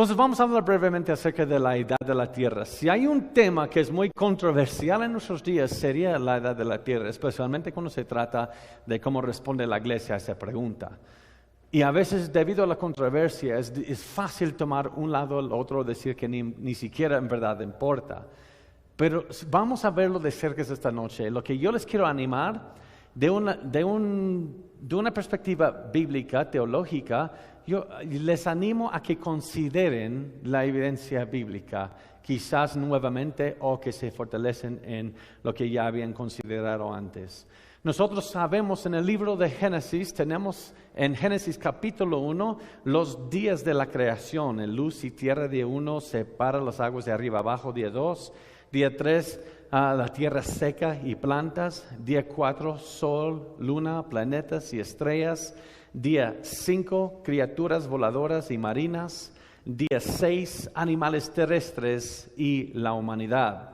Entonces vamos a hablar brevemente acerca de la edad de la Tierra. Si hay un tema que es muy controversial en nuestros días, sería la edad de la Tierra, especialmente cuando se trata de cómo responde la Iglesia a esa pregunta. Y a veces, debido a la controversia, es fácil tomar un lado o el otro, decir que ni siquiera en verdad importa. Pero vamos a verlo de cerca esta noche. Lo que yo les quiero animar de una perspectiva bíblica, teológica, yo les animo a que consideren la evidencia bíblica, quizás nuevamente, o que se fortalecen en lo que ya habían considerado antes. Nosotros sabemos en el libro de Génesis, tenemos en Génesis capítulo 1 los días de la creación. En luz y tierra, día 1, separa las aguas de arriba abajo, día 2. Día 3, la tierra seca y plantas. Día 4, sol, luna, planetas y estrellas. Día 5, criaturas voladoras y marinas. Día 6, animales terrestres y la humanidad.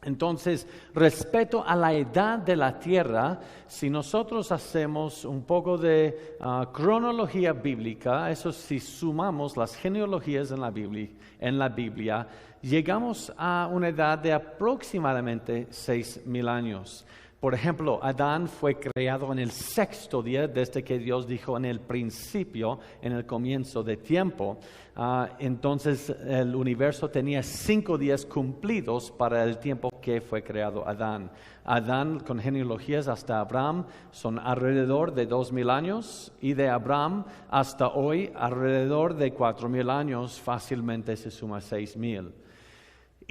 Entonces, respecto a la edad de la Tierra, si nosotros hacemos un poco de cronología bíblica, eso si sumamos las genealogías en la Biblia, llegamos a una edad de aproximadamente 6,000 años. Por ejemplo, Adán fue creado en el 6º día desde que Dios dijo en el principio, en el comienzo de tiempo. Entonces el universo tenía 5 días cumplidos para el tiempo que fue creado Adán. Adán, con genealogías hasta Abraham, son alrededor de 2,000 años, y de Abraham hasta hoy alrededor de 4,000 años, fácilmente se suma 6,000.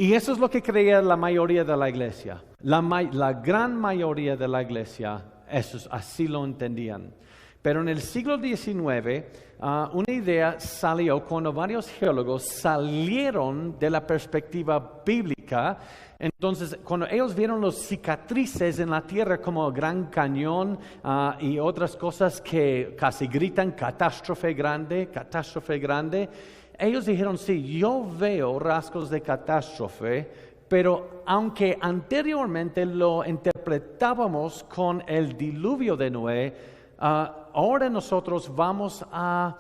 Y eso es lo que creía la mayoría de la iglesia. La gran mayoría de la iglesia, así lo entendían. Pero en el siglo XIX, una idea salió cuando varios geólogos salieron de la perspectiva bíblica. Entonces, cuando ellos vieron los cicatrices en la tierra como el Gran Cañón y otras cosas que casi gritan catástrofe grande, ellos dijeron, sí, yo veo rasgos de catástrofe, pero aunque anteriormente lo interpretábamos con el diluvio de Noé, ahora nosotros vamos a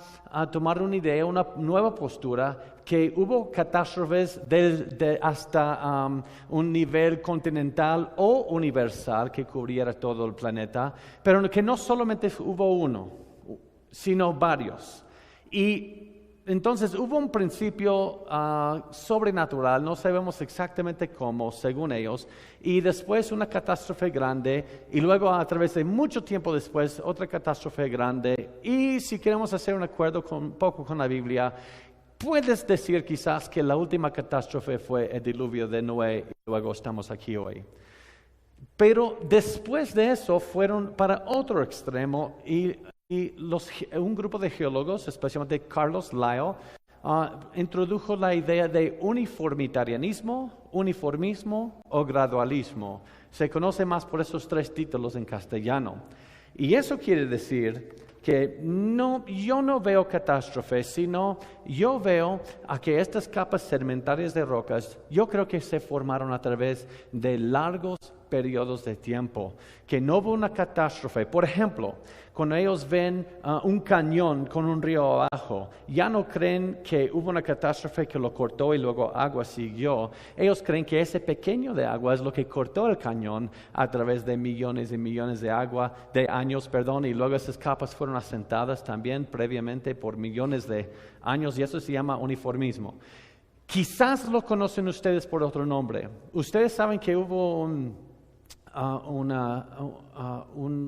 tomar una idea, una nueva postura, que hubo catástrofes hasta un nivel continental o universal que cubriera todo el planeta, pero que no solamente hubo uno, sino varios. Y entonces hubo un principio sobrenatural, no sabemos exactamente cómo, según ellos, y después una catástrofe grande, y luego a través de mucho tiempo después otra catástrofe grande. Y si queremos hacer un acuerdo un poco con la Biblia, puedes decir quizás que la última catástrofe fue el diluvio de Noé, y luego estamos aquí hoy. Pero después de eso fueron para otro extremo, y un grupo de geólogos, especialmente Carlos Lyell, introdujo la idea de uniformitarianismo, uniformismo o gradualismo. Se conoce más por esos 3 títulos en castellano. Y eso quiere decir que yo no veo catástrofes, sino yo veo que estas capas sedimentarias de rocas, yo creo que se formaron a través de largos periodos de tiempo, que no hubo una catástrofe. Por ejemplo, cuando ellos ven un cañón con un río abajo, ya no creen que hubo una catástrofe que lo cortó y luego agua siguió. Ellos creen que ese pequeño de agua es lo que cortó el cañón a través de millones y millones de años, y luego esas capas fueron asentadas también previamente por millones de años, y eso se llama uniformismo. Quizás lo conocen ustedes por otro nombre. Ustedes saben que hubo un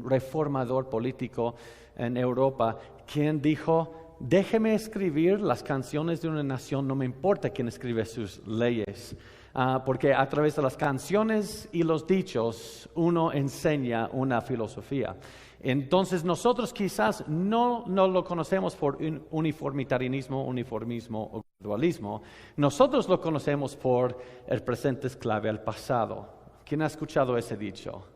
reformador político en Europa quien dijo, déjeme escribir las canciones de una nación, no me importa quién escribe sus leyes, porque a través de las canciones y los dichos uno enseña una filosofía. Entonces nosotros quizás no lo conocemos por uniformitarianismo, uniformismo o gradualismo. Nosotros lo conocemos por el presente es clave al pasado. ¿Quién ha escuchado ese dicho?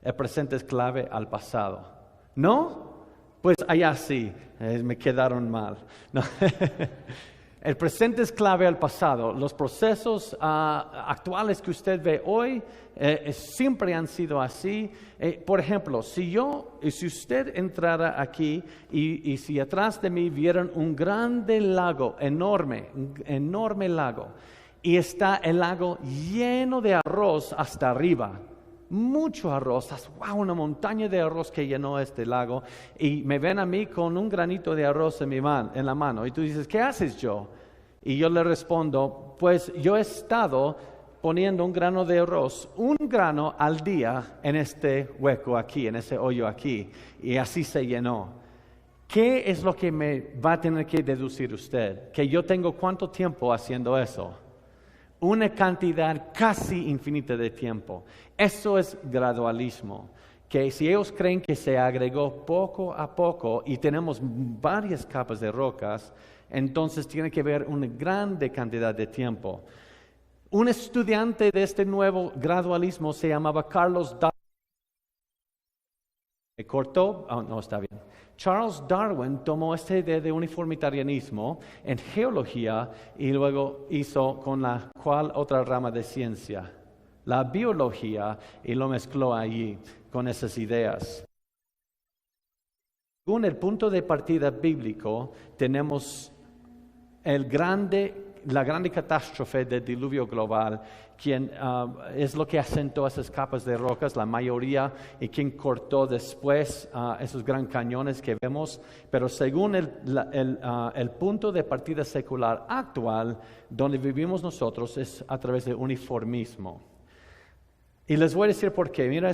El presente es clave al pasado. ¿No? Pues allá sí, me quedaron mal. No. El presente es clave al pasado. Los procesos actuales que usted ve hoy siempre han sido así. Por ejemplo, si usted entrara aquí y si atrás de mí vieran un grande lago, un enorme lago, y está el lago lleno de arroz hasta arriba, mucho arroz, wow, una montaña de arroz que llenó este lago, y me ven a mí con un granito de arroz en la mano, y tú dices, ¿qué haces, Joe? Y yo le respondo, pues yo he estado poniendo un grano de arroz, un grano al día en este hueco aquí, en ese hoyo aquí, y así se llenó. ¿Qué es lo que me va a tener que deducir usted? Que yo tengo ¿cuánto tiempo haciendo eso? Una cantidad casi infinita de tiempo. Eso es gradualismo. Que si ellos creen que se agregó poco a poco y tenemos varias capas de rocas, entonces tiene que ver una grande cantidad de tiempo. Un estudiante de este nuevo gradualismo se llamaba Carlos Darwin. ¿Me cortó? Oh, no, está bien. Charles Darwin tomó esta idea de uniformitarianismo en geología y luego hizo con la cual otra rama de ciencia, la biología, y lo mezcló allí con esas ideas. Según el punto de partida bíblico, tenemos la grande catástrofe del diluvio global, quien es lo que asentó esas capas de rocas, la mayoría, y quien cortó después esos gran cañones que vemos. Pero según el punto de partida secular actual, donde vivimos nosotros, es a través de uniformismo. Y les voy a decir por qué. Mira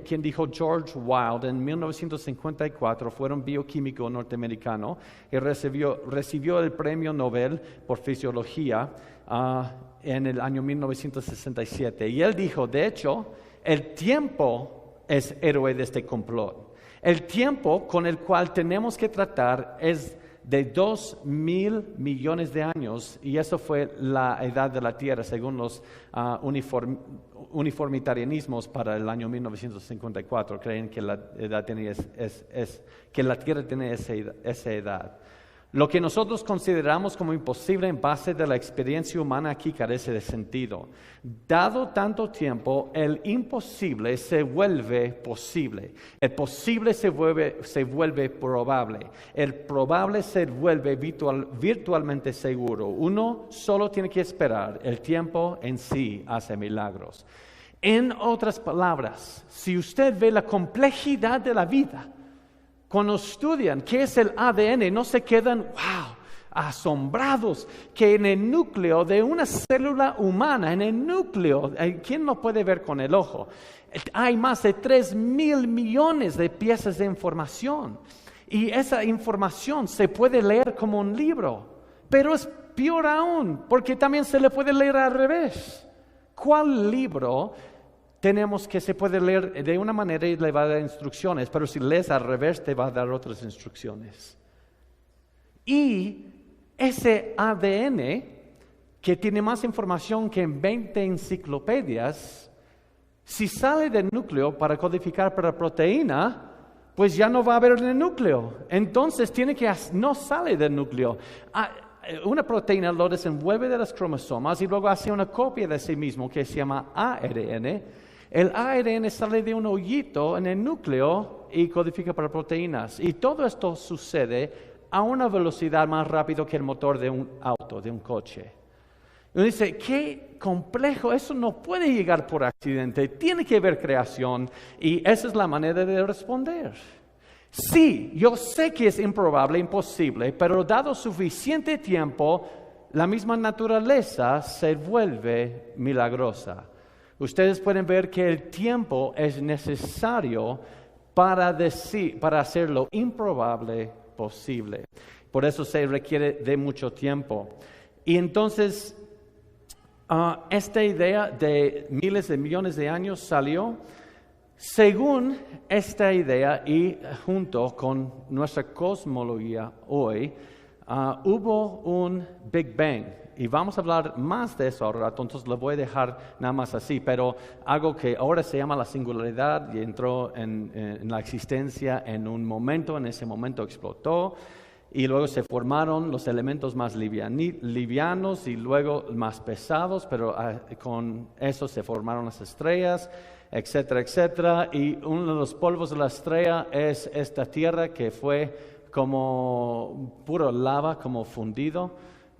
quien dijo George Wilde en 1954, fue un bioquímico norteamericano y recibió el premio Nobel por fisiología en el año 1967. Y él dijo, de hecho, el tiempo es héroe de este complot. El tiempo con el cual tenemos que tratar es de 2,000 millones de años, y eso fue la edad de la Tierra según los uniformitarianismos para el año 1954. Creen que la edad que la Tierra tiene esa edad. Lo que nosotros consideramos como imposible en base de la experiencia humana aquí carece de sentido. Dado tanto tiempo, el imposible se vuelve posible. El posible se vuelve probable. El probable se vuelve virtualmente seguro. Uno solo tiene que esperar. El tiempo en sí hace milagros. En otras palabras, si usted ve la complejidad de la vida, cuando estudian qué es el ADN, no se quedan, wow, asombrados que en el núcleo de una célula humana, en el núcleo, ¿quién lo puede ver con el ojo? Hay más de 3,000 millones de piezas de información. Y esa información se puede leer como un libro. Pero es peor aún, porque también se le puede leer al revés. ¿Cuál libro tenemos que se puede leer de una manera y le va a dar instrucciones, pero si lees al revés te va a dar otras instrucciones? Y ese ADN, que tiene más información que en 20 enciclopedias, si sale del núcleo para codificar para proteína, pues ya no va a haber en el núcleo. Entonces no sale del núcleo. Una proteína lo desenvuelve de las cromosomas y luego hace una copia de sí mismo que se llama ARN. El ARN sale de un hoyito en el núcleo y codifica para proteínas. Y todo esto sucede a una velocidad más rápida que el motor de un auto, de un coche. Y uno dice, qué complejo, eso no puede llegar por accidente, tiene que haber creación, y esa es la manera de responder. Sí, yo sé que es improbable, imposible, pero dado suficiente tiempo, la misma naturaleza se vuelve milagrosa. Ustedes pueden ver que el tiempo es necesario para hacer lo improbable posible. Por eso se requiere de mucho tiempo. Y entonces, esta idea de miles de millones de años salió. Según esta idea y junto con nuestra cosmología hoy, hubo un Big Bang. Y vamos a hablar más de eso ahora, entonces lo voy a dejar nada más así, pero algo que ahora se llama la singularidad y entró en la existencia en un momento, en ese momento explotó. y luego se formaron los elementos más livianos y luego más pesados, pero con eso se formaron las estrellas, etcétera, etcétera. Y uno de los polvos de la estrella es esta tierra que fue como puro lava, como fundido.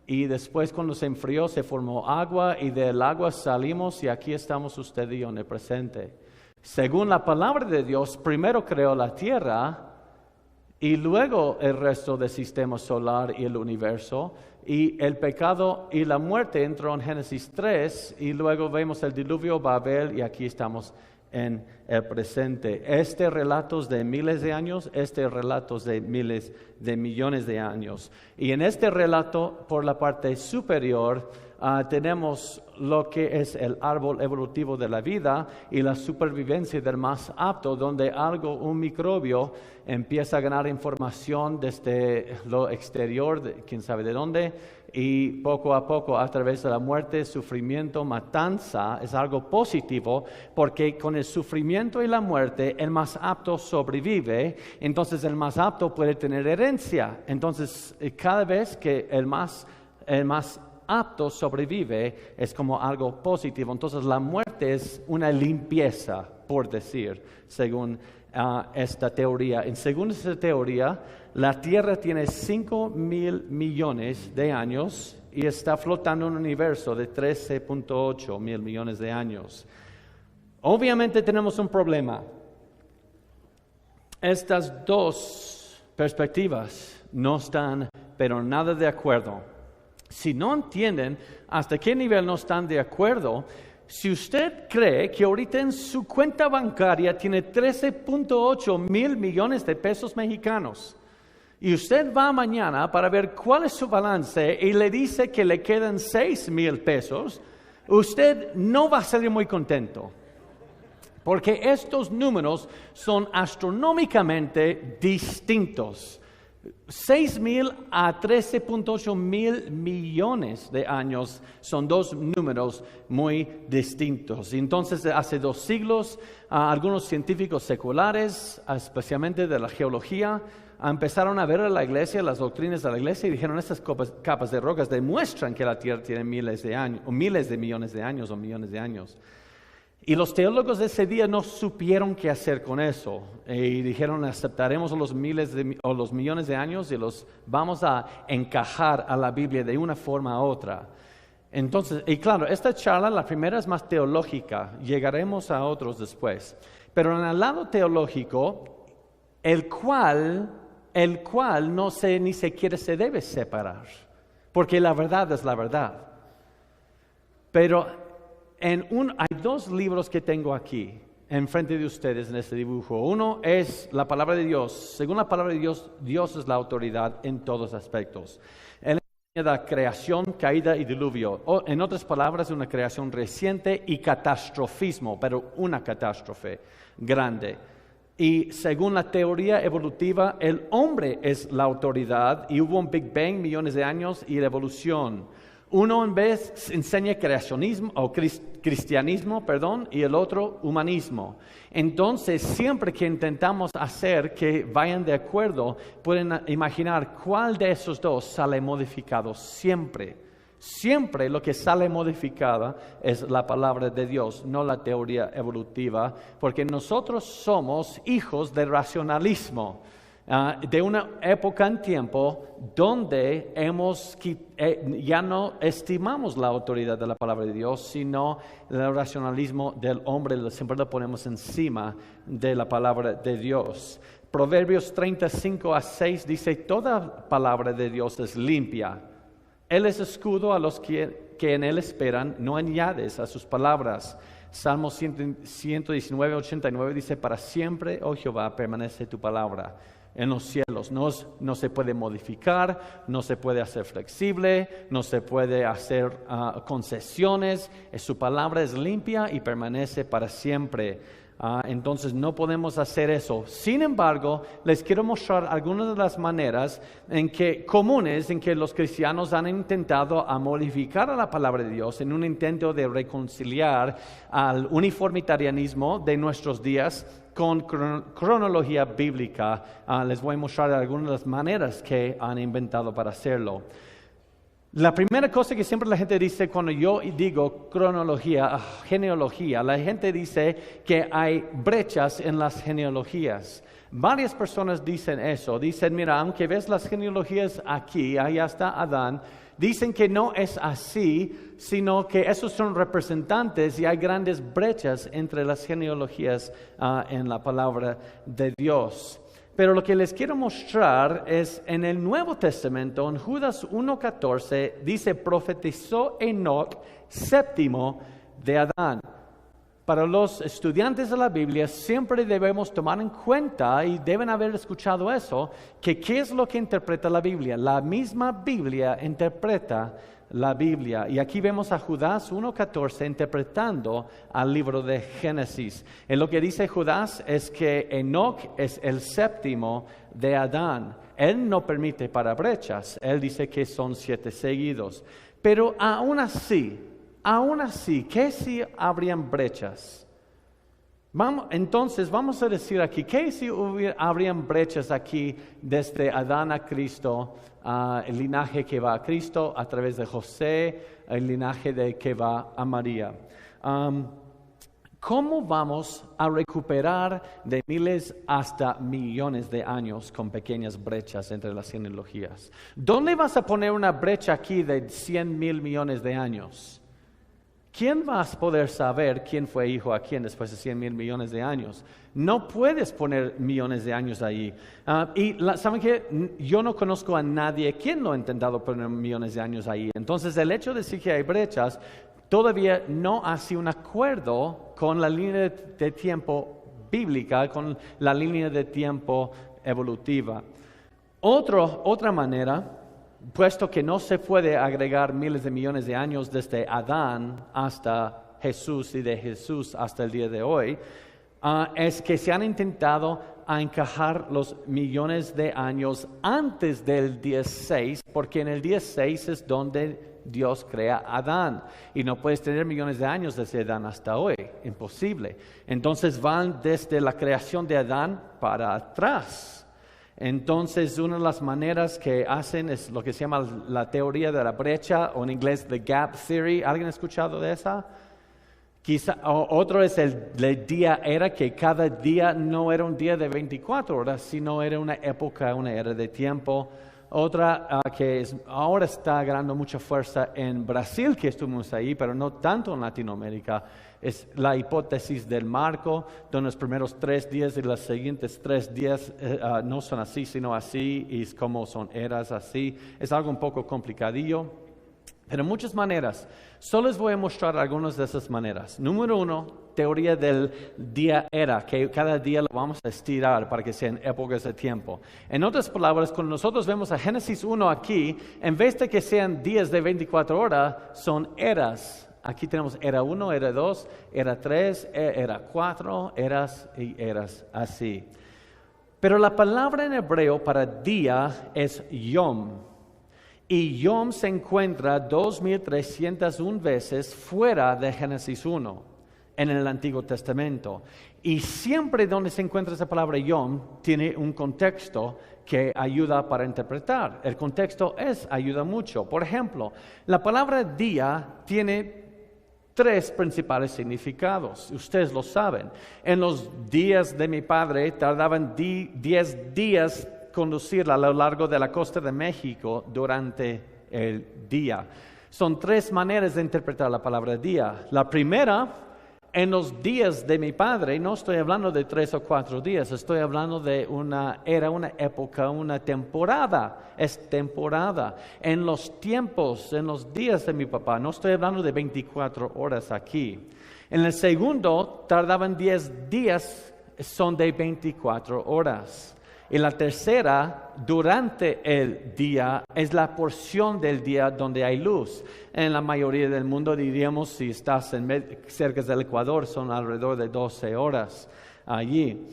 Y después cuando se enfrió se formó agua y del agua salimos y aquí estamos usted y yo en el presente. Según la palabra de Dios, primero creó la tierra y luego el resto del sistema solar y el universo. Y el pecado y la muerte entró en Génesis 3 y luego vemos el diluvio, Babel y aquí estamos en el presente. Este relato es de miles de años, este relato es de miles de millones de años. Y en este relato, por la parte superior, tenemos lo que es el árbol evolutivo de la vida y la supervivencia del más apto, donde un microbio, empieza a ganar información desde lo exterior, quién sabe de dónde, y poco a poco, a través de la muerte, sufrimiento, matanza, es algo positivo, porque con el sufrimiento y la muerte, el más apto sobrevive, entonces el más apto puede tener herencia. Entonces, cada vez que el más apto sobrevive, es como algo positivo. Entonces, la muerte es una limpieza, por decir, según esta teoría. Según esta teoría, la Tierra tiene 5,000 millones de años y está flotando en un universo de 13,8 mil millones de años. Obviamente tenemos un problema. Estas dos perspectivas no están, pero nada de acuerdo. Si no entienden hasta qué nivel no están de acuerdo, si usted cree que ahorita en su cuenta bancaria tiene 13,8 mil millones de pesos mexicanos y usted va mañana para ver cuál es su balance y le dice que le quedan 6,000 pesos, usted no va a salir muy contento. Porque estos números son astronómicamente distintos. 6,000 a 13,8 mil millones de años son dos números muy distintos. Entonces, hace 2 siglos, algunos científicos seculares, especialmente de la geología, empezaron a ver a la iglesia, las doctrinas de la iglesia, y dijeron: estas capas de rocas demuestran que la Tierra tiene miles de años, o miles de millones de años, o millones de años. Y los teólogos de ese día no supieron qué hacer con eso. Y dijeron: aceptaremos los millones de años y los vamos a encajar a la Biblia de una forma u otra. Entonces, y claro, esta charla, la primera es más teológica. Llegaremos a otros después. Pero en el lado teológico, el cual ni siquiera se debe separar. Porque la verdad es la verdad. Pero hay 2 libros que tengo aquí enfrente de ustedes en este dibujo. Uno es la palabra de Dios. Según la palabra de Dios, Dios es la autoridad en todos aspectos. Él enseña la creación, caída y diluvio. En otras palabras, una creación reciente y catastrofismo, pero una catástrofe grande. Y según la teoría evolutiva, el hombre es la autoridad y hubo un Big Bang, millones de años, y la evolución. Uno en vez enseña creacionismo o cristianismo, y el otro humanismo. Entonces, siempre que intentamos hacer que vayan de acuerdo, pueden imaginar cuál de esos dos sale modificado siempre. Siempre lo que sale modificada es la palabra de Dios, no la teoría evolutiva, porque nosotros somos hijos del racionalismo. De una época en tiempo donde ya no estimamos la autoridad de la palabra de Dios, sino el racionalismo del hombre, siempre lo ponemos encima de la palabra de Dios. Proverbios 35:6 dice: toda palabra de Dios es limpia. Él es escudo a los que en él esperan, no añades a sus palabras. Salmo 119:89 dice: para siempre, oh Jehová, permanece tu palabra en los cielos. No se puede modificar, no se puede hacer flexible, no se puede hacer concesiones. Su palabra es limpia y permanece para siempre. Entonces no podemos hacer eso. Sin embargo, les quiero mostrar algunas de las maneras comunes en que los cristianos han intentado a modificar a la palabra de Dios en un intento de reconciliar al uniformitarianismo de nuestros días con cronología bíblica. Les voy a mostrar algunas de las maneras que han inventado para hacerlo. La primera cosa que siempre la gente dice cuando yo digo cronología, genealogía, la gente dice que hay brechas en las genealogías. Varias personas dicen eso, dicen, mira, aunque ves las genealogías aquí, allá está Adán, dicen que no es así, sino que esos son representantes y hay grandes brechas entre las genealogías en la palabra de Dios. Pero lo que les quiero mostrar es en el Nuevo Testamento, en Judas 1:14, dice, profetizó Enoc, séptimo de Adán. Para los estudiantes de la Biblia siempre debemos tomar en cuenta, y deben haber escuchado eso, que ¿qué es lo que interpreta la Biblia? La misma Biblia interpreta la Biblia. Y aquí vemos a Judas 1:14 interpretando al libro de Génesis. En lo que dice Judas es que Enoc es el séptimo de Adán. Él no permite para brechas. Él dice que son 7 seguidos. Pero aún así, ¿qué si habrían brechas? Entonces vamos a decir aquí, ¿qué si habrían brechas aquí desde Adán a Cristo, el linaje que va a Cristo a través de José, el linaje que va a María? ¿Cómo vamos a recuperar de miles hasta millones de años con pequeñas brechas entre las genealogías? ¿Dónde vas a poner una brecha aquí de 100,000 millones de años? ¿Quién va a poder saber quién fue hijo a quién después de 100,000 millones de años? No puedes poner millones de años ahí. ¿Saben qué? Yo no conozco a nadie quien lo ha intentado poner millones de años ahí. Entonces, el hecho de decir que hay brechas todavía no hace un acuerdo con la línea de tiempo bíblica, con la línea de tiempo evolutiva. Otra manera, puesto que no se puede agregar miles de millones de años desde Adán hasta Jesús y de Jesús hasta el día de hoy, es que se han intentado encajar los millones de años antes del día 6, porque en el día 6 es donde Dios crea a Adán. Y no puedes tener millones de años desde Adán hasta hoy, imposible. Entonces van desde la creación de Adán para atrás. Entonces, una de las maneras que hacen es lo que se llama la teoría de la brecha, o en inglés the gap theory. ¿Alguien ha escuchado de esa? Otro es el día era, que cada día no era un día de 24 horas, sino era una época, una era de tiempo. Otra ahora está ganando mucha fuerza en Brasil, que estuvimos ahí, pero no tanto en Latinoamérica, es la hipótesis del marco, donde los primeros 3 días y los siguientes 3 días no son así, sino así, y como son eras así. Es algo un poco complicadillo, pero muchas maneras. Solo les voy a mostrar algunas de esas maneras. Número 1, teoría del día era, que cada día lo vamos a estirar para que sean épocas de tiempo. En otras palabras, cuando nosotros vemos a Génesis 1 aquí, en vez de que sean días de 24 horas, son eras. Aquí tenemos era 1, era 2, era 3, era 4, eras y eras así. Pero la palabra en hebreo para día es yom. Y yom se encuentra 2,301 veces fuera de Génesis 1 en el Antiguo Testamento. Y siempre donde se encuentra esa palabra yom tiene un contexto que ayuda para interpretar. El contexto ayuda mucho. Por ejemplo, la palabra día tiene 3 principales significados. Ustedes lo saben. En los días de mi padre tardaban 10 días conducirla a lo largo de la costa de México durante el día. Son 3 maneras de interpretar la palabra día. La primera, en los días de mi padre, no estoy hablando de 3 o 4 días, estoy hablando de una época, una temporada. Es temporada. En los tiempos, en los días de mi papá, no estoy hablando de 24 horas aquí. En el segundo, tardaban 10 días, son de 24 horas. Y la tercera, durante el día, es la porción del día donde hay luz. En la mayoría del mundo, diríamos, si estás cerca del Ecuador, son alrededor de 12 horas allí.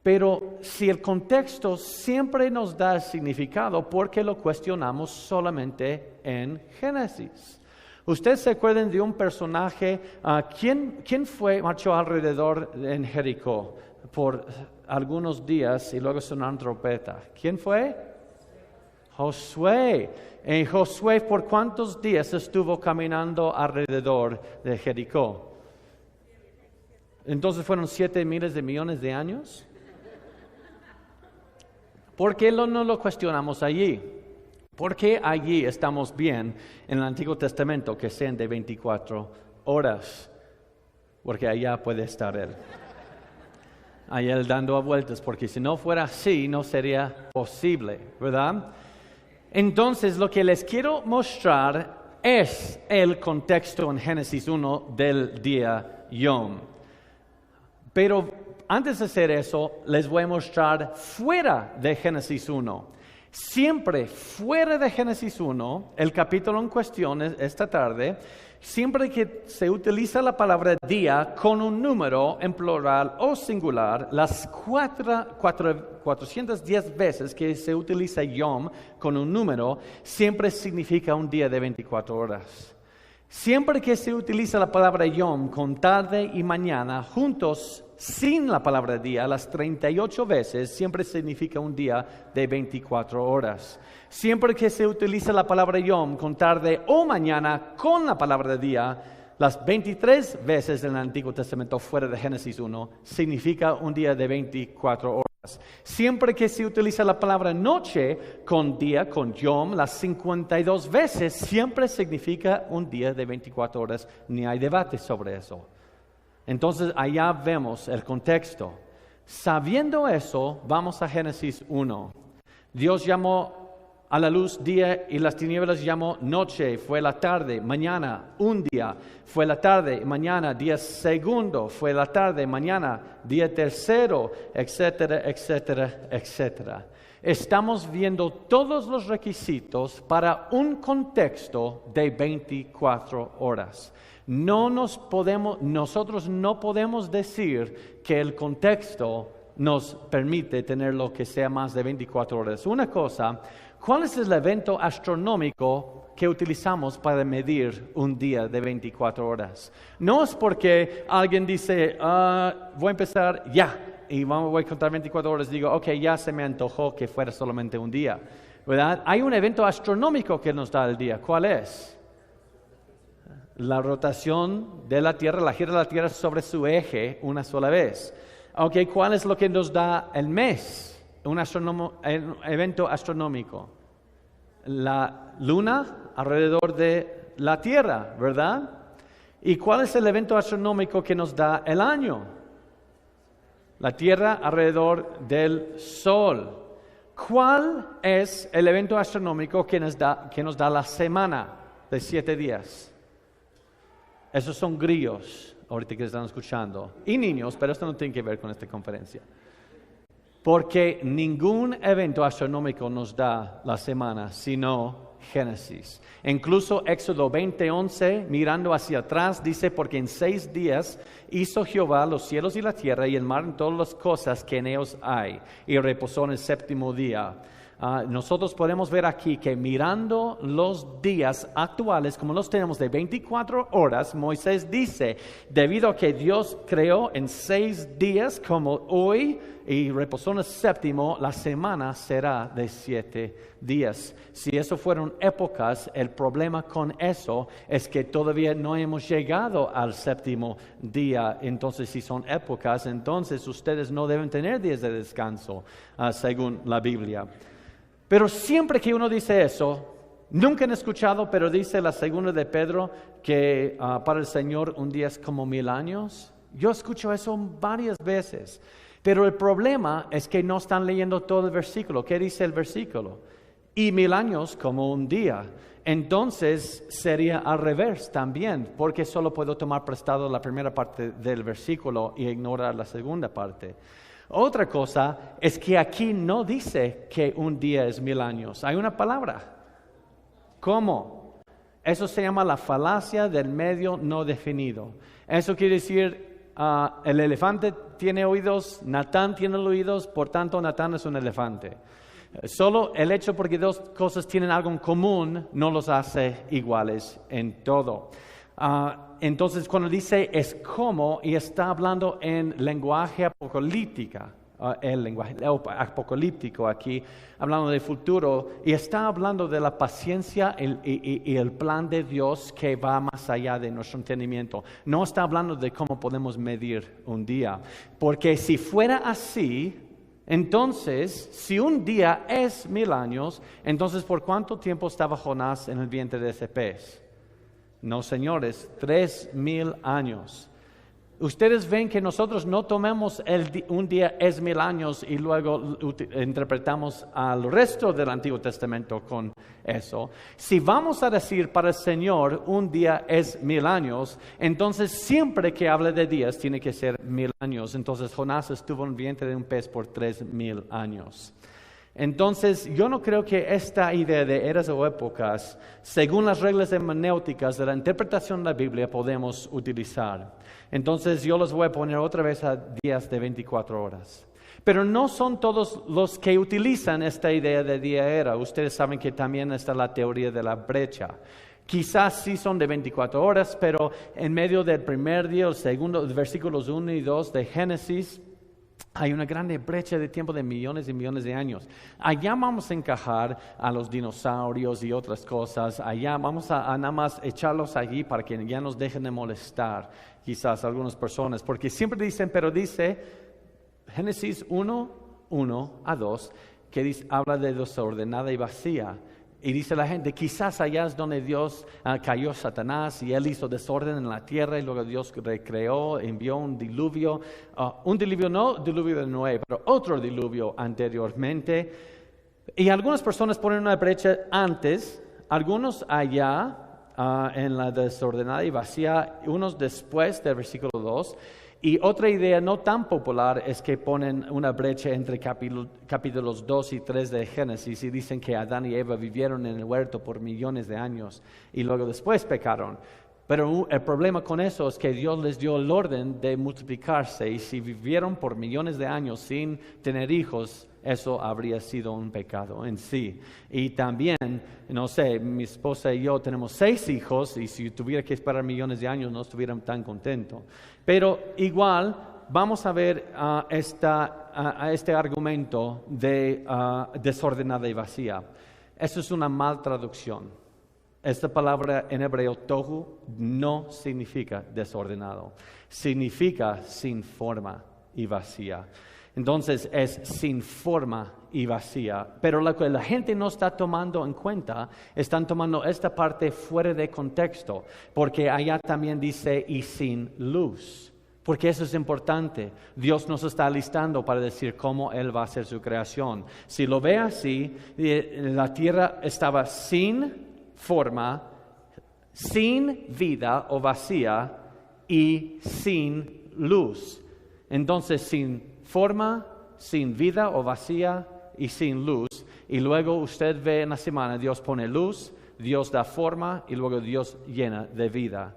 Pero si el contexto siempre nos da significado, ¿por qué lo cuestionamos solamente en Génesis? ¿Ustedes se acuerdan de un personaje? ¿Quién marchó alrededor en Jericó por algunos días y luego sonó una trompeta? ¿Quién fue? Josué. En Josué, ¿por cuántos días estuvo caminando alrededor de Jericó? Entonces, ¿fueron 7 miles de millones de años? ¿Por qué no lo cuestionamos allí? ¿Por qué allí estamos bien en el Antiguo Testamento que sean de 24 horas? Porque allá puede estar Él. Allá Él dando vueltas, porque si no fuera así, no sería posible, ¿verdad? Entonces, lo que les quiero mostrar es el contexto en Génesis 1 del día Yom. Pero antes de hacer eso, les voy a mostrar fuera de Génesis 1. Siempre fuera de Génesis 1, el capítulo en cuestión esta tarde, siempre que se utiliza la palabra día con un número en plural o singular, las 410 veces que se utiliza Yom con un número, siempre significa un día de 24 horas. Siempre que se utiliza la palabra Yom con tarde y mañana juntos, sin la palabra día, las 38 veces, siempre significa un día de 24 horas. Siempre que se utiliza la palabra Yom con tarde o mañana con la palabra día, las 23 veces en el Antiguo Testamento fuera de Génesis 1, significa un día de 24 horas. Siempre que se utiliza la palabra noche con día, con Yom, las 52 veces, siempre significa un día de 24 horas. Ni hay debate sobre eso. Entonces, allá vemos el contexto. Sabiendo eso, vamos a Génesis 1. Dios llamó a la luz día y las tinieblas llamó noche. Fue la tarde, mañana, un día. Fue la tarde, mañana, día segundo. Fue la tarde, mañana, día tercero, etcétera, etcétera, etcétera. Estamos viendo todos los requisitos para un contexto de 24 horas. Nosotros no podemos decir que el contexto nos permite tener lo que sea más de 24 horas. Una cosa, ¿cuál es el evento astronómico que utilizamos para medir un día de 24 horas? No es porque alguien dice, voy a empezar ya, y voy a contar 24 horas, digo, ok, ya se me antojó que fuera solamente un día, ¿verdad? Hay un evento astronómico que nos da el día. ¿Cuál es? La rotación de la Tierra, la gira de la Tierra sobre su eje una sola vez. Okay, ¿cuál es lo que nos da el mes? Un evento astronómico. La luna alrededor de la Tierra, ¿verdad? ¿Y cuál es el evento astronómico que nos da el año? La Tierra alrededor del Sol. ¿Cuál es el evento astronómico que nos da la semana de 7 días? Esos son grillos, ahorita que están escuchando, y niños, pero esto no tiene que ver con esta conferencia. Porque ningún evento astronómico nos da la semana, sino Génesis. Incluso Éxodo 20:11, mirando hacia atrás, dice, porque en 6 días hizo Jehová los cielos y la tierra y el mar y todas las cosas que en ellos hay, y reposó en el 7º día. Nosotros podemos ver aquí que mirando los días actuales, como los tenemos de 24 horas, Moisés dice, debido a que Dios creó en 6 días como hoy y reposó en el 7º, la semana será de 7 días. Si eso fueron épocas, el problema con eso es que todavía no hemos llegado al 7º día. Entonces, si son épocas, entonces ustedes no deben tener días de descanso, según la Biblia. Pero siempre que uno dice eso, nunca han escuchado, pero dice la segunda de Pedro que para el Señor un día es como 1000 años. Yo escucho eso varias veces, pero el problema es que no están leyendo todo el versículo. ¿Qué dice el versículo? Y 1000 años como un día. Entonces sería al revés también, porque solo puedo tomar prestado la primera parte del versículo y ignorar la segunda parte. Otra cosa es que aquí no dice que un día es 1000 años. Hay una palabra. ¿Cómo? Eso se llama la falacia del medio no definido. Eso quiere decir, el elefante tiene oídos, Natán tiene oídos, por tanto Natán es un elefante. Solo el hecho porque dos cosas tienen algo en común no los hace iguales en todo. Entonces, cuando dice es como, y está hablando en lenguaje apocalíptico, el lenguaje apocalíptico aquí, hablando del futuro, y está hablando de la paciencia y el plan de Dios que va más allá de nuestro entendimiento. No está hablando de cómo podemos medir un día, porque si fuera así, entonces, si un día es 1000 años, entonces ¿por cuánto tiempo estaba Jonás en el vientre de ese pez? No, señores, 3000 años. Ustedes ven que nosotros no tomemos un día es 1000 años y luego interpretamos al resto del Antiguo Testamento con eso. Si vamos a decir para el Señor un día es 1000 años, entonces siempre que hable de días tiene que ser 1000 años. Entonces Jonás estuvo en el vientre de un pez por 3000 años. Entonces, yo no creo que esta idea de eras o épocas, según las reglas hermenéuticas de la interpretación de la Biblia, podemos utilizar. Entonces, yo los voy a poner otra vez a días de 24 horas. Pero no son todos los que utilizan esta idea de día-era. Ustedes saben que también está la teoría de la brecha. Quizás sí son de 24 horas, pero en medio del primer día, el segundo, versículos 1 y 2 de Génesis, hay una grande brecha de tiempo de millones y millones de años. Allá vamos a encajar a los dinosaurios y otras cosas. Allá vamos a nada más echarlos allí para que ya nos dejen de molestar, quizás algunas personas. Porque siempre dicen, pero dice Génesis 1:1-2, que dice, habla de desordenada y vacía. Y dice la gente, quizás allá es donde Dios cayó Satanás y él hizo desorden en la tierra y luego Dios recreó, envió un diluvio no diluvio de Noé, pero otro diluvio anteriormente. Y algunas personas ponen una brecha antes, algunos allá en la desordenada y vacía, unos después del versículo 2. Y otra idea no tan popular es que ponen una brecha entre capítulos 2 y 3 de Génesis y dicen que Adán y Eva vivieron en el huerto por millones de años y luego después pecaron. Pero el problema con eso es que Dios les dio el orden de multiplicarse y si vivieron por millones de años sin tener hijos, eso habría sido un pecado en sí. Y también, no sé, mi esposa y yo tenemos 6 hijos y si tuviera que esperar millones de años no estuviéramos tan contentos. Pero igual vamos a ver este argumento de desordenada y vacía. Eso es una mal traducción. Esta palabra en hebreo, tohu, no significa desordenado. Significa sin forma y vacía. Entonces es sin forma y vacía. Pero lo que la gente no está tomando en cuenta, están tomando esta parte fuera de contexto. Porque allá también dice y sin luz. Porque eso es importante. Dios nos está listando para decir cómo Él va a hacer su creación. Si lo ve así, la tierra estaba sin forma, sin vida o vacía y sin luz. Entonces, sin forma, sin vida o vacía y sin luz. Y luego usted ve en la semana, Dios pone luz, Dios da forma y luego Dios llena de vida.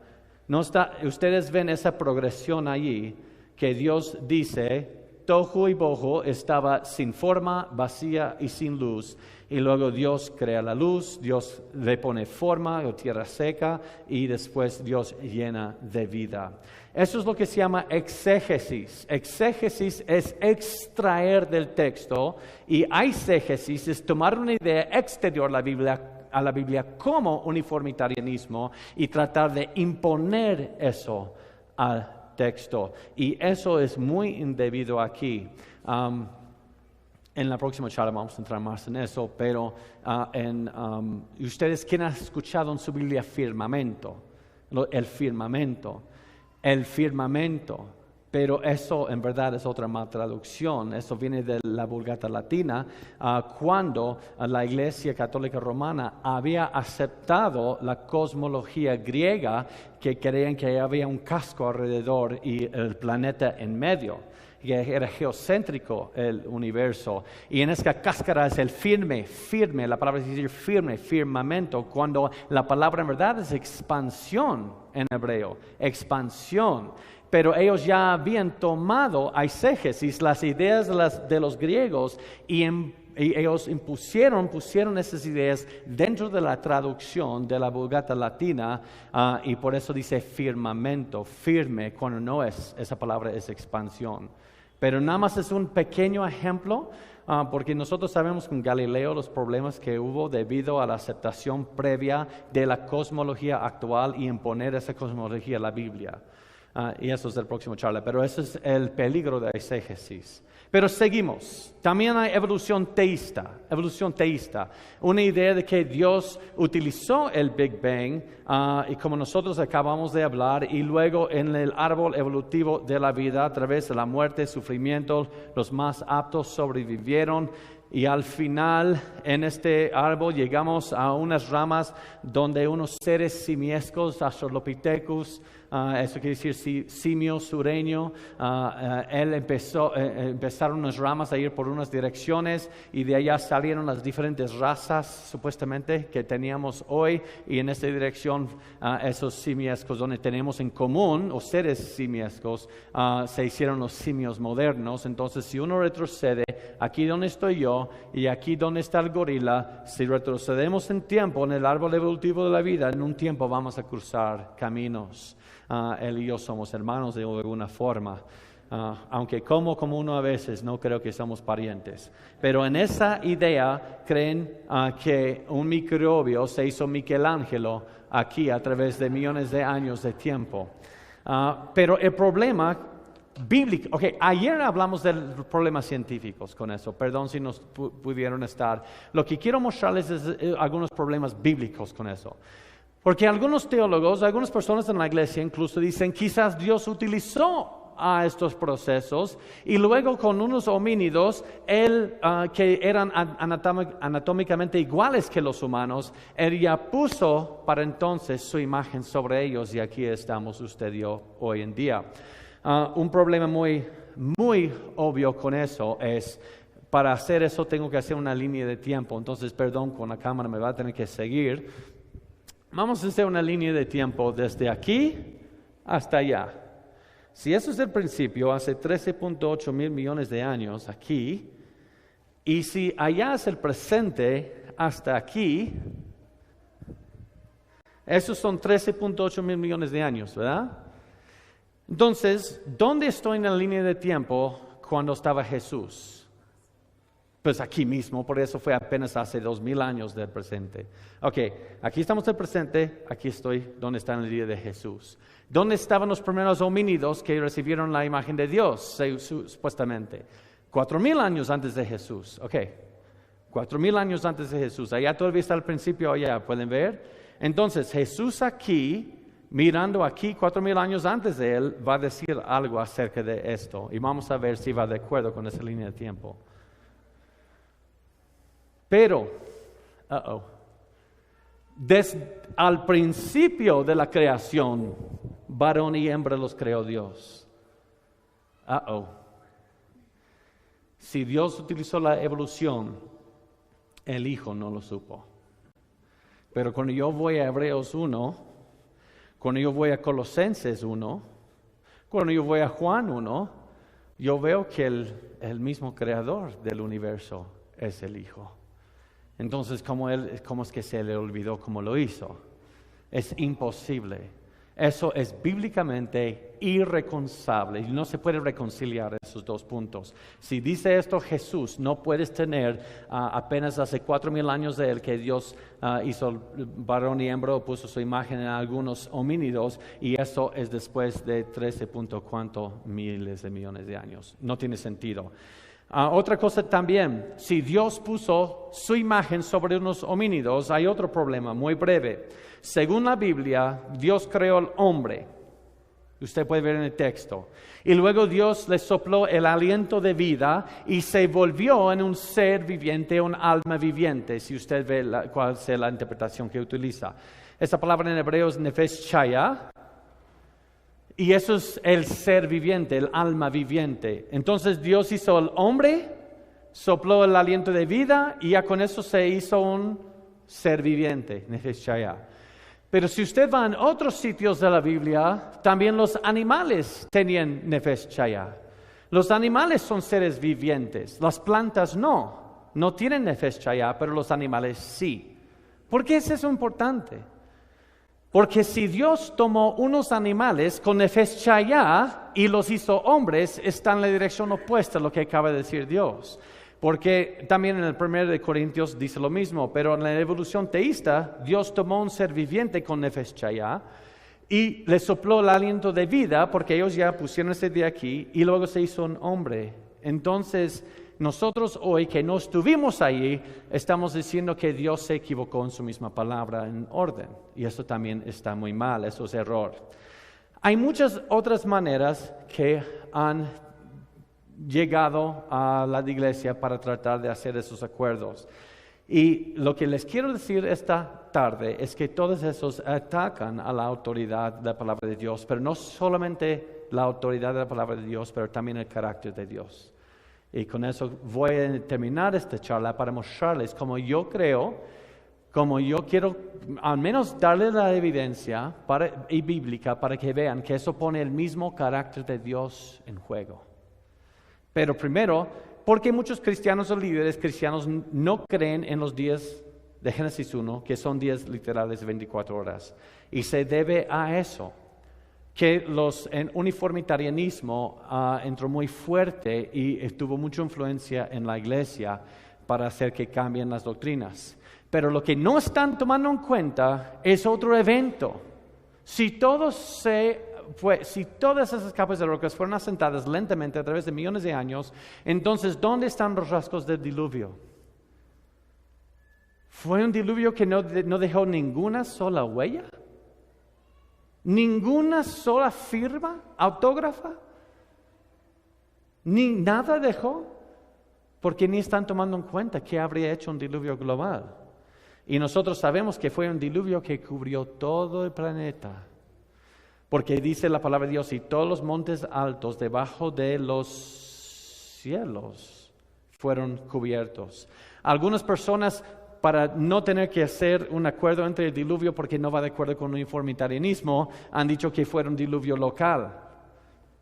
Ustedes ven esa progresión allí, que Dios dice, tohu y bohu estaba sin forma, vacía y sin luz. Y luego Dios crea la luz, Dios le pone forma o tierra seca y después Dios llena de vida. Eso es lo que se llama exégesis. Exégesis es extraer del texto y eisegesis es tomar una idea exterior a la Biblia como uniformitarianismo y tratar de imponer eso al texto. Y eso es muy indebido aquí. En la próxima charla vamos a entrar más en eso, pero ustedes, ¿quién ha escuchado en su Biblia firmamento? El firmamento, pero eso en verdad es otra mal traducción. Eso viene de la Vulgata Latina, cuando la Iglesia Católica Romana había aceptado la cosmología griega, que creían que había un casco alrededor y el planeta en medio. que era geocéntrico el universo. Y en esta cáscara es el firme, la palabra es decir firme, firmamento, cuando la palabra en verdad es expansión en hebreo, expansión. Pero ellos ya habían tomado eisegesis, las ideas de los griegos, y ellos pusieron esas ideas dentro de la traducción de la Vulgata latina, y por eso dice firmamento, firme, cuando no es, esa palabra es expansión. Pero nada más es un pequeño ejemplo, porque nosotros sabemos con Galileo los problemas que hubo debido a la aceptación previa de la cosmología actual y imponer esa cosmología a la Biblia. Y eso es el próximo charla, pero ese es el peligro de eisegesis. Pero seguimos. También hay evolución teísta. Una idea de que Dios utilizó el Big Bang, y como nosotros acabamos de hablar, y luego en el árbol evolutivo de la vida, a través de la muerte, sufrimiento, los más aptos sobrevivieron. Y al final, en este árbol, llegamos a unas ramas donde unos seres simiescos, Australopithecus, eso quiere decir simio sureño, empezaron unas ramas a ir por unas direcciones y de allá salieron las diferentes razas, supuestamente, que teníamos hoy. Y en esta dirección, esos simiescos donde tenemos en común, o seres simiescos, se hicieron los simios modernos. Entonces, si uno retrocede, aquí donde estoy yo y aquí donde está el gorila, si retrocedemos en tiempo en el árbol evolutivo de la vida, en un tiempo vamos a cruzar caminos. Él y yo somos hermanos de alguna forma, aunque como uno a veces, no creo que somos parientes. Pero en esa idea creen que un microbio se hizo Michelangelo aquí a través de millones de años de tiempo. Pero el problema bíblico, ayer hablamos de problemas científicos con eso, perdón si nos pudieron estar. Lo que quiero mostrarles es algunos problemas bíblicos con eso. Porque algunos teólogos, algunas personas en la iglesia incluso dicen, quizás Dios utilizó a estos procesos y luego con unos homínidos, que eran anatómicamente iguales que los humanos, Él ya puso para entonces su imagen sobre ellos y aquí estamos usted y yo hoy en día. Un problema muy, muy obvio con eso es, para hacer eso tengo que hacer una línea de tiempo, entonces perdón, con la cámara me va a tener que seguir. Vamos a hacer una línea de tiempo desde aquí hasta allá. Si eso es el principio, hace 13.8 mil millones de años aquí, y si allá es el presente hasta aquí, esos son 13.8 mil millones de años, ¿verdad? Entonces, ¿dónde estoy en la línea de tiempo cuando estaba Jesús? Pues aquí mismo, por eso fue apenas hace 2000 años del presente. Aquí estamos del presente, aquí estoy donde está en el día de Jesús. ¿Dónde estaban los primeros homínidos que recibieron la imagen de Dios, supuestamente? 4000 años antes de Jesús. 4000 años antes de Jesús. Allá todavía está el principio, allá, ¿pueden ver? Entonces, Jesús aquí, mirando aquí 4000 años antes de Él, va a decir algo acerca de esto. Y vamos a ver si va de acuerdo con esa línea de tiempo. Pero, desde al principio de la creación, varón y hembra los creó Dios. Si Dios utilizó la evolución, el Hijo no lo supo. Pero cuando yo voy a Hebreos 1, cuando yo voy a Colosenses 1, cuando yo voy a Juan 1, yo veo que el mismo creador del universo es el Hijo. Entonces, ¿cómo es que se le olvidó cómo lo hizo? Es imposible. Eso es bíblicamente irreconciliable y no se puede reconciliar esos dos puntos. Si dice esto Jesús, no puedes tener apenas hace 4000 años de Él que Dios hizo varón y hembra, puso su imagen en algunos homínidos y eso es después de 13 cuántos miles de millones de años. No tiene sentido. Otra cosa también, si Dios puso su imagen sobre unos homínidos, hay otro problema muy breve. Según la Biblia, Dios creó al hombre. Usted puede ver en el texto. Y luego Dios le sopló el aliento de vida y se volvió en un ser viviente, un alma viviente, si usted ve cuál es la interpretación que utiliza. Esa palabra en hebreo es nefesh chaya. Y eso es el ser viviente, el alma viviente. Entonces Dios hizo al hombre, sopló el aliento de vida y ya con eso se hizo un ser viviente, Nefesh Chaya. Pero si usted va en otros sitios de la Biblia, también los animales tenían Nefesh Chaya. Los animales son seres vivientes, las plantas no tienen Nefesh Chaya, pero los animales sí. ¿Por qué es eso importante? Porque si Dios tomó unos animales con Nefesh Chaya y los hizo hombres, está en la dirección opuesta a lo que acaba de decir Dios. Porque también en el 1 de Corintios dice lo mismo, pero en la evolución teísta, Dios tomó un ser viviente con Nefesh Chaya y le sopló el aliento de vida, porque ellos ya pusieron ese día aquí, y luego se hizo un hombre. Entonces, nosotros hoy que no estuvimos ahí, estamos diciendo que Dios se equivocó en su misma palabra en orden. Y eso también está muy mal, eso es error. Hay muchas otras maneras que han llegado a la iglesia para tratar de hacer esos acuerdos. Y lo que les quiero decir esta tarde es que todos esos atacan a la autoridad de la palabra de Dios, pero no solamente la autoridad de la palabra de Dios, pero también el carácter de Dios. Y con eso voy a terminar esta charla para mostrarles cómo yo creo, cómo yo quiero al menos darles la evidencia y bíblica para que vean que eso pone el mismo carácter de Dios en juego. Pero primero, porque muchos cristianos o líderes cristianos no creen en los días de Génesis 1, que son días literales de 24 horas. Y se debe a eso, que el uniformitarianismo entró muy fuerte y tuvo mucha influencia en la iglesia para hacer que cambien las doctrinas. Pero lo que no están tomando en cuenta es otro evento. Si todas esas capas de rocas fueron asentadas lentamente a través de millones de años, entonces, ¿dónde están los rastros del diluvio? ¿Fue un diluvio que no dejó ninguna sola huella? ¿Ninguna sola firma autógrafa? ¿Ni nada dejó? Porque ni están tomando en cuenta que habría hecho un diluvio global. Y nosotros sabemos que fue un diluvio que cubrió todo el planeta. Porque dice la palabra de Dios, y todos los montes altos debajo de los cielos fueron cubiertos. Algunas personas, para no tener que hacer un acuerdo entre el diluvio, porque no va de acuerdo con el uniformitarianismo, han dicho que fue un diluvio local.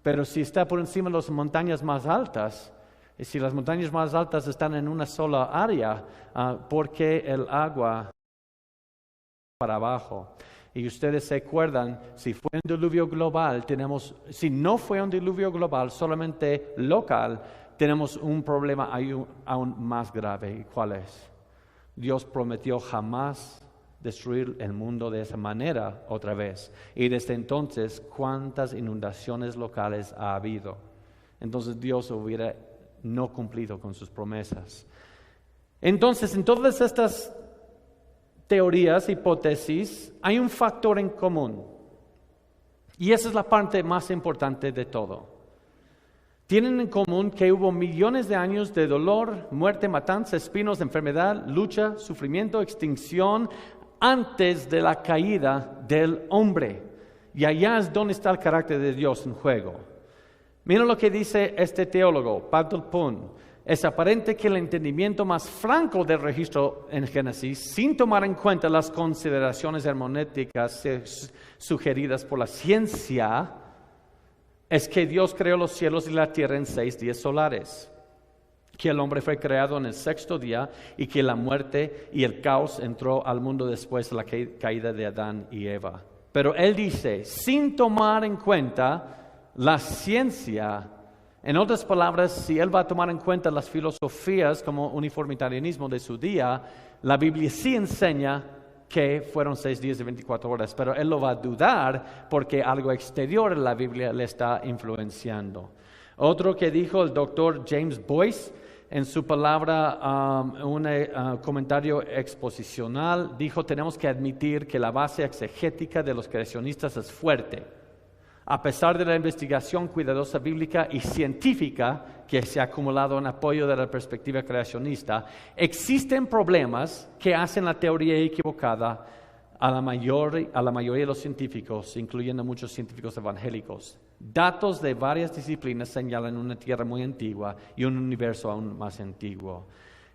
Pero si está por encima de las montañas más altas, y si las montañas más altas están en una sola área, ¿por qué el agua para abajo? Y ustedes se acuerdan, si fue un diluvio global, si no fue un diluvio global, solamente local, tenemos un problema aún más grave. ¿Y cuál es? Dios prometió jamás destruir el mundo de esa manera otra vez. Y desde entonces, ¿cuántas inundaciones locales ha habido? Entonces Dios hubiera no cumplido con sus promesas. Entonces, en todas estas teorías, hipótesis, hay un factor en común. Y esa es la parte más importante de todo. Tienen en común que hubo millones de años de dolor, muerte, matanza, espinos, enfermedad, lucha, sufrimiento, extinción, antes de la caída del hombre. Y allá es donde está el carácter de Dios en juego. Miren lo que dice este teólogo, Patul Pun. Es aparente que el entendimiento más franco del registro en Génesis, sin tomar en cuenta las consideraciones hermenéuticas sugeridas por la ciencia, es que Dios creó los cielos y la tierra en 6 días solares, que el hombre fue creado en el 6º día y que la muerte y el caos entró al mundo después de la caída de Adán y Eva. Pero él dice, sin tomar en cuenta la ciencia. En otras palabras, si él va a tomar en cuenta las filosofías como uniformitarianismo de su día, la Biblia sí enseña que fueron 6 días de 24 horas, pero él lo va a dudar porque algo exterior en la Biblia le está influenciando. Otro que dijo el doctor James Boyce en su palabra, un comentario exposicional, dijo: tenemos que admitir que la base exegética de los creacionistas es fuerte. A pesar de la investigación cuidadosa bíblica y científica que se ha acumulado en apoyo de la perspectiva creacionista, existen problemas que hacen la teoría equivocada a la mayoría de los científicos, incluyendo muchos científicos evangélicos. Datos de varias disciplinas señalan una tierra muy antigua y un universo aún más antiguo.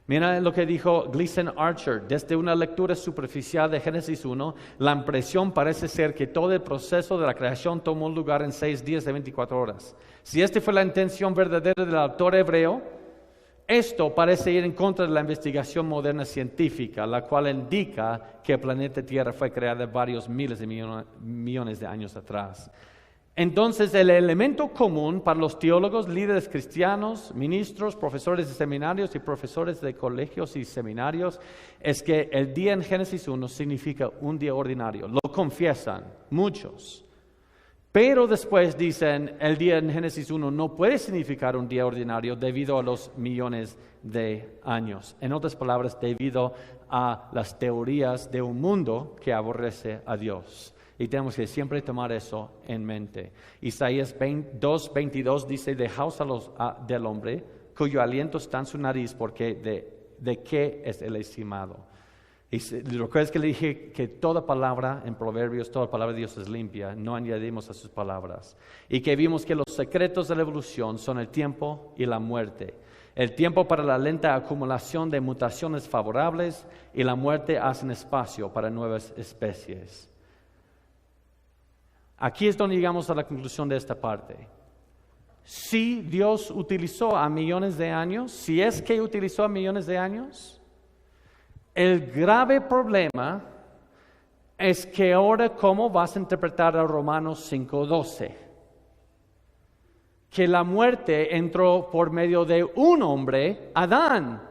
Mira lo que dijo Gleason Archer. Desde una lectura superficial de Génesis 1, la impresión parece ser que todo el proceso de la creación tomó lugar en 6 días de 24 horas. Si esta fue la intención verdadera del autor hebreo, esto parece ir en contra de la investigación moderna científica, la cual indica que el planeta Tierra fue creado varios miles de millones de años atrás. Entonces, el elemento común para los teólogos, líderes cristianos, ministros, profesores de seminarios y profesores de colegios y seminarios es que el día en Génesis 1 significa un día ordinario. Lo confiesan muchos. Pero después dicen, el día en Génesis 1 no puede significar un día ordinario debido a los millones de años. En otras palabras, debido a las teorías de un mundo que aborrece a Dios. Y tenemos que siempre tomar eso en mente. Isaías 2:22 dice, dejaos del hombre, cuyo aliento está en su nariz, porque de qué es el estimado. Y recuerdas que le dije que toda palabra en Proverbios, toda palabra de Dios es limpia, no añadimos a sus palabras. Y que vimos que los secretos de la evolución son el tiempo y la muerte. El tiempo para la lenta acumulación de mutaciones favorables y la muerte hacen espacio para nuevas especies. Aquí es donde llegamos a la conclusión de esta parte. Si Dios utilizó a millones de años, si es que utilizó a millones de años, el grave problema es que ahora, ¿cómo vas a interpretar a Romanos 5:12? Que la muerte entró por medio de un hombre, Adán,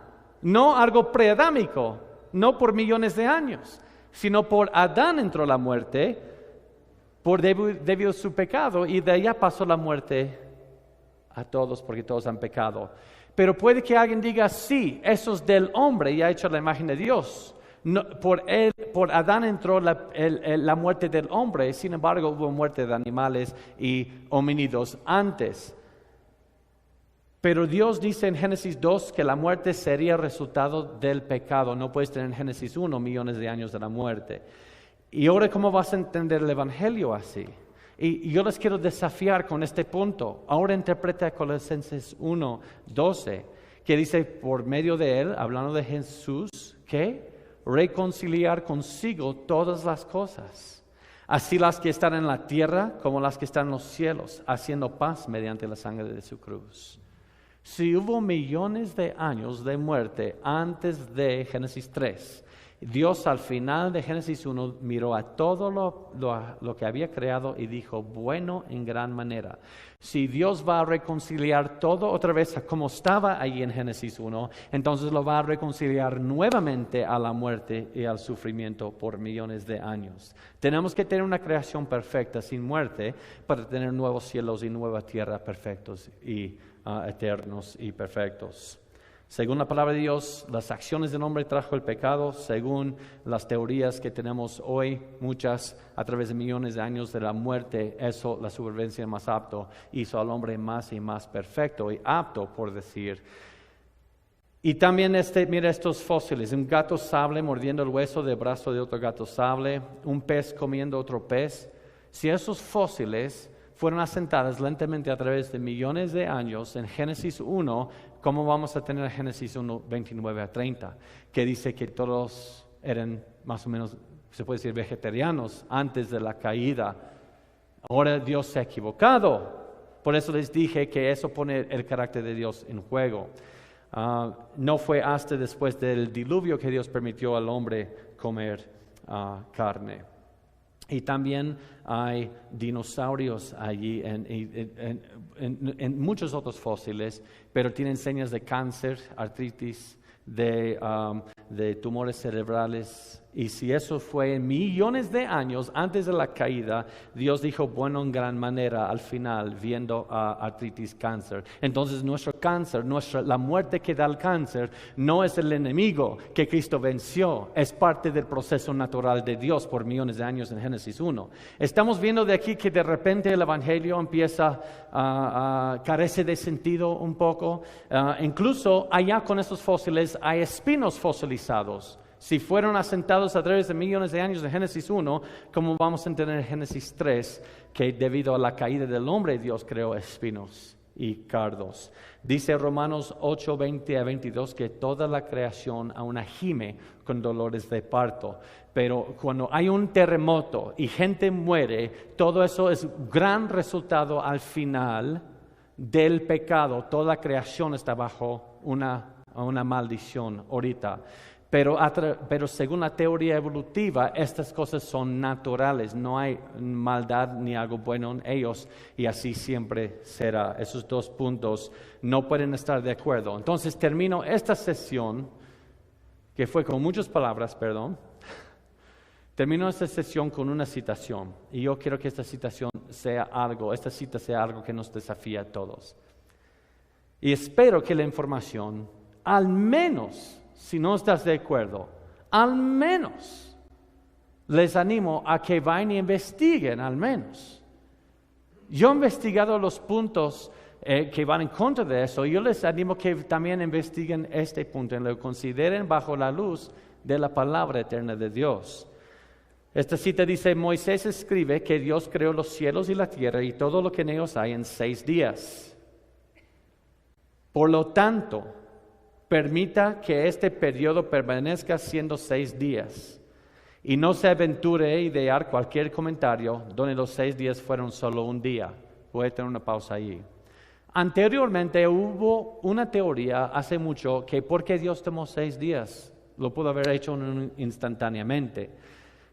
no algo preadámico, no por millones de años, sino por Adán entró la muerte, debido a su pecado, y de allá pasó la muerte a todos porque todos han pecado. Pero puede que alguien diga, sí, eso es del hombre y ha hecho la imagen de Dios. No, por Adán entró la muerte del hombre, sin embargo hubo muerte de animales y homínidos antes. Pero Dios dice en Génesis 2 que la muerte sería resultado del pecado. No puedes tener en Génesis 1 millones de años de la muerte. Y ahora, ¿cómo vas a entender el Evangelio así? Y yo les quiero desafiar con este punto. Ahora interpreta Colosenses 1:12, que dice, por medio de él, hablando de Jesús, ¿qué? Reconciliar consigo todas las cosas, así las que están en la tierra como las que están en los cielos, haciendo paz mediante la sangre de su cruz. Si hubo millones de años de muerte antes de Génesis 3, Dios al final de Génesis 1 miró a todo lo que había creado y dijo, bueno en gran manera. Si Dios va a reconciliar todo otra vez como estaba allí en Génesis 1, entonces lo va a reconciliar nuevamente a la muerte y al sufrimiento por millones de años. Tenemos que tener una creación perfecta sin muerte para tener nuevos cielos y nueva tierra perfectos y eternos y perfectos. Según la palabra de Dios, las acciones del hombre trajo el pecado. Según las teorías que tenemos hoy, muchas a través de millones de años de la muerte, eso, la supervivencia más apto, hizo al hombre más y más perfecto y apto, por decir. Y también mira estos fósiles, un gato sable mordiendo el hueso del brazo de otro gato sable, un pez comiendo otro pez. Si esos fósiles fueron asentadas lentamente a través de millones de años en Génesis 1, ¿cómo vamos a tener Génesis 1, 29 a 30? Que dice que todos eran más o menos, se puede decir, vegetarianos antes de la caída. Ahora Dios se ha equivocado. Por eso les dije que eso pone el carácter de Dios en juego. No fue hasta después del diluvio que Dios permitió al hombre comer carne. Y también hay dinosaurios allí en muchos otros fósiles, pero tienen señas de cáncer, artritis, de tumores cerebrales. Y si eso fue millones de años antes de la caída, Dios dijo, bueno, en gran manera, al final, viendo artritis, cáncer. Entonces nuestro cáncer, la muerte que da el cáncer, no es el enemigo que Cristo venció, es parte del proceso natural de Dios por millones de años en Génesis 1. Estamos viendo de aquí que de repente el Evangelio empieza carece de sentido un poco. Incluso allá con estos fósiles hay espinos fosilizados. Si fueron asentados a través de millones de años de Génesis 1, ¿cómo vamos a entender en Génesis 3 que debido a la caída del hombre Dios creó espinos y cardos? Dice Romanos 8, 20 a 22 que toda la creación aún gime con dolores de parto. Pero cuando hay un terremoto y gente muere, todo eso es gran resultado al final del pecado. Toda la creación está bajo una maldición ahorita. Pero según la teoría evolutiva, estas cosas son naturales, no hay maldad ni algo bueno en ellos y así siempre será. Esos dos puntos no pueden estar de acuerdo. Entonces termino esta sesión, que fue con muchas palabras, termino esta sesión con una citación y yo quiero que esta cita sea algo que nos desafía a todos. Y espero que la información, al menos, si no estás de acuerdo, al menos les animo a que vayan y investiguen, al menos. Yo he investigado los puntos que van en contra de eso. Yo les animo que también investiguen este punto y lo consideren bajo la luz de la palabra eterna de Dios. Esta cita dice: Moisés escribe que Dios creó los cielos y la tierra y todo lo que en ellos hay en 6 días. Por lo tanto, permita que este periodo permanezca siendo 6 días y no se aventure a idear cualquier comentario donde los 6 días fueron solo un día. Voy a tener una pausa ahí. Anteriormente hubo una teoría hace mucho que porque Dios tomó 6 días, lo pudo haber hecho instantáneamente.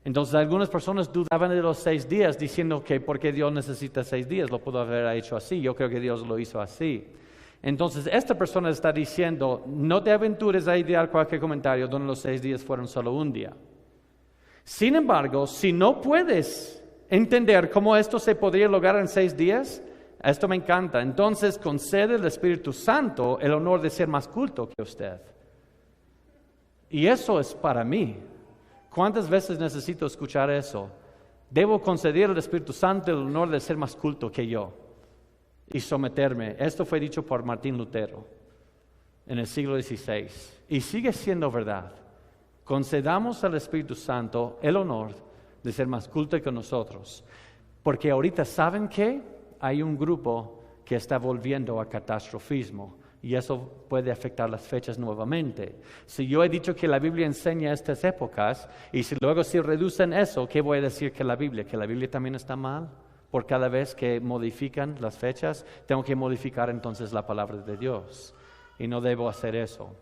Entonces algunas personas dudaban de los 6 días diciendo que porque Dios necesita 6 días, lo pudo haber hecho así. Yo creo que Dios lo hizo así. Entonces esta persona está diciendo, no te aventures a idear cualquier comentario donde los 6 días fueron solo un día. Sin embargo, si no puedes entender cómo esto se podría lograr en 6 días, esto me encanta. Entonces concede al Espíritu Santo el honor de ser más culto que usted. Y eso es para mí. ¿Cuántas veces necesito escuchar eso? Debo conceder al Espíritu Santo el honor de ser más culto que yo y someterme. Esto fue dicho por Martín Lutero en el siglo XVI y sigue siendo verdad. Concedamos al Espíritu Santo el honor de ser más culto que nosotros, porque ahorita ¿saben qué? Hay un grupo que está volviendo a catastrofismo y eso puede afectar las fechas nuevamente. Si yo he dicho que la Biblia enseña estas épocas y si luego se reducen eso, ¿qué voy a decir que la Biblia también está mal? Por cada vez que modifican las fechas, tengo que modificar entonces la palabra de Dios. Y no debo hacer eso.